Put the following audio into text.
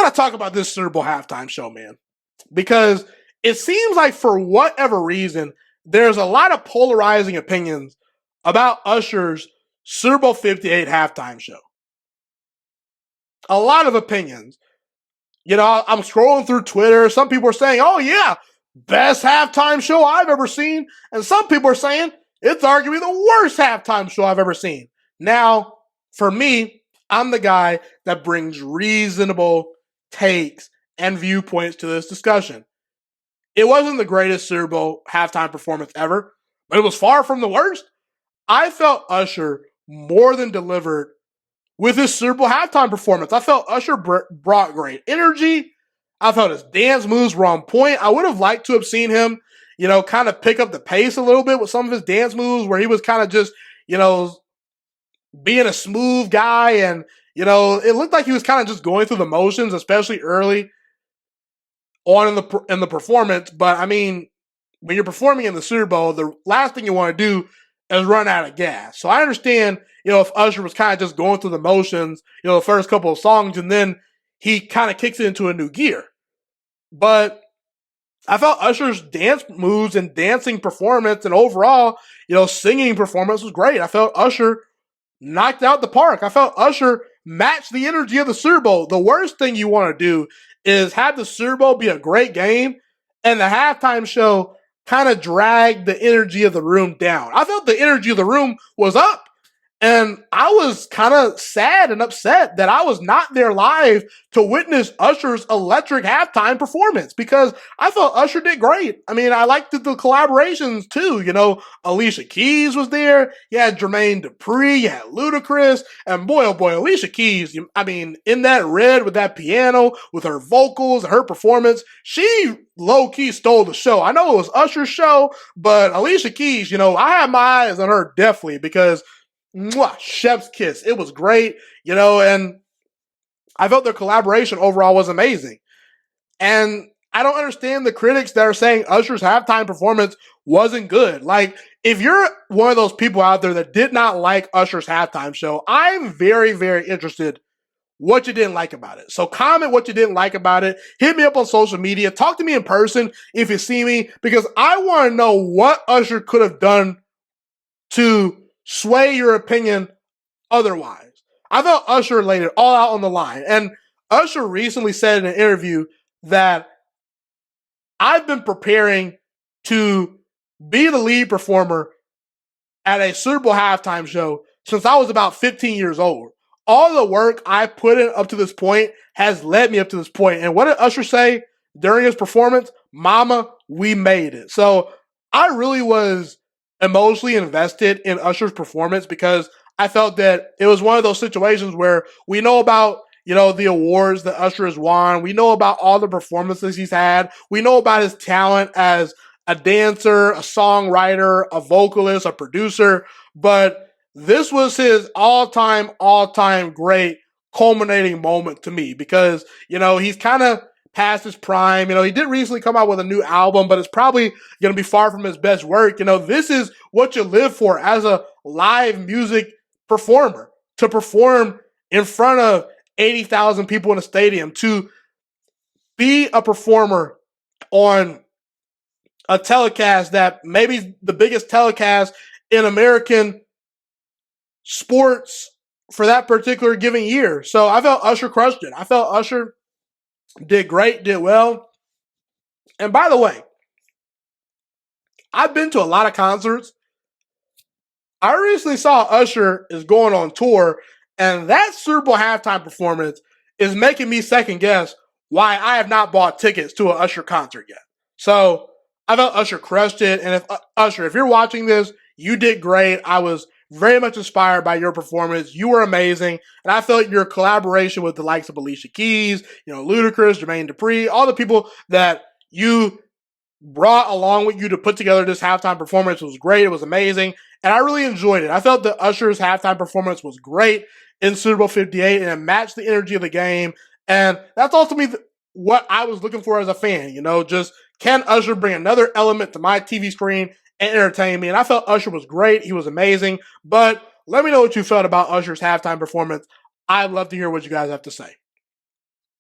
got to talk about this Super Bowl halftime show, man, because it seems like for whatever reason, there's a lot of polarizing opinions about Usher's Super Bowl 58 halftime show. A lot of opinions. You know, I'm scrolling through Twitter. Some people are saying, oh, yeah, best halftime show I've ever seen. And some people are saying it's arguably the worst halftime show I've ever seen. Now, for me, I'm the guy that brings reasonable takes and viewpoints to this discussion. It wasn't the greatest Super Bowl halftime performance ever, but it was far from the worst. I felt Usher more than delivered with his Super Bowl halftime performance. I felt Usher brought great energy. I felt his dance moves were on point. I would have liked to have seen him, you know, kind of pick up the pace a little bit with some of his dance moves where he was kind of just, you know, being a smooth guy. And, you know, it looked like he was kind of just going through the motions, especially early on in the performance. But, I mean, when you're performing in the Super Bowl, the last thing you want to do is run out of gas. So I understand, you know, if Usher was kind of just going through the motions, you know, the first couple of songs, and then he kind of kicks it into a new gear. But I felt Usher's dance moves and dancing performance and overall, you know, singing performance was great. I felt Usher knocked out the park. I felt Usher matched the energy of the Super Bowl. The worst thing you want to do is have the Super Bowl be a great game and the halftime show kind of dragged the energy of the room down. I felt the energy of the room was up. And I was kind of sad and upset that I was not there live to witness Usher's electric halftime performance because I felt Usher did great. I mean, I liked the collaborations too. You know, Alicia Keys was there. You had Jermaine Dupri. You had Ludacris. And boy, oh boy, Alicia Keys, I mean, in that red with that piano, with her vocals and her performance, she low-key stole the show. I know it was Usher's show, but Alicia Keys, you know, I had my eyes on her definitely because chef's kiss. It was great, you know, and I felt their collaboration overall was amazing. And I don't understand the critics that are saying Usher's halftime performance wasn't good. Like, if you're one of those people out there that did not like Usher's halftime show, I'm very, very interested what you didn't like about it. So comment what you didn't like about it. Hit me up on social media. Talk to me in person if you see me, because I want to know what Usher could have done to sway your opinion otherwise. I felt Usher laid it all out on the line. And Usher recently said in an interview that I've been preparing to be the lead performer at a Super Bowl halftime show since I was about 15 years old. All the work I put in up to this point has led me up to this point. And what did Usher say during his performance? Mama, we made it. So I really was emotionally invested in Usher's performance because I felt that it was one of those situations where we know about, you know, the awards that Usher has won. We know about all the performances he's had. We know about his talent as a dancer, a songwriter, a vocalist, a producer. But this was his all-time great culminating moment to me because, you know, he's kind of past his prime. You know, he did recently come out with a new album, but it's probably going to be far from his best work. You know, this is what you live for as a live music performer, to perform in front of 80,000 people in a stadium, to be a performer on a telecast that maybe the biggest telecast in American sports for that particular given year. So I felt Usher crushed it. I felt Usher did great, did well. And by the way, I've been to a lot of concerts. I recently saw Usher is going on tour, and that Super Bowl halftime performance is making me second guess why I have not bought tickets to an Usher concert yet. So I felt Usher crushed it. And if Usher, if you're watching this, you did great. I was very much inspired by your performance. You were amazing. And I felt your collaboration with the likes of Alicia Keys, you know, Ludacris, Jermaine Dupri, all the people that you brought along with you to put together this halftime performance was great. It was amazing. And I really enjoyed it. I felt that Usher's halftime performance was great in Super Bowl 58 and it matched the energy of the game. And that's ultimately what I was looking for as a fan. You know, just can Usher bring another element to my TV screen and entertain me? And I felt Usher was great. He was amazing. But let me know what you felt about Usher's halftime performance. I'd love to hear what you guys have to say.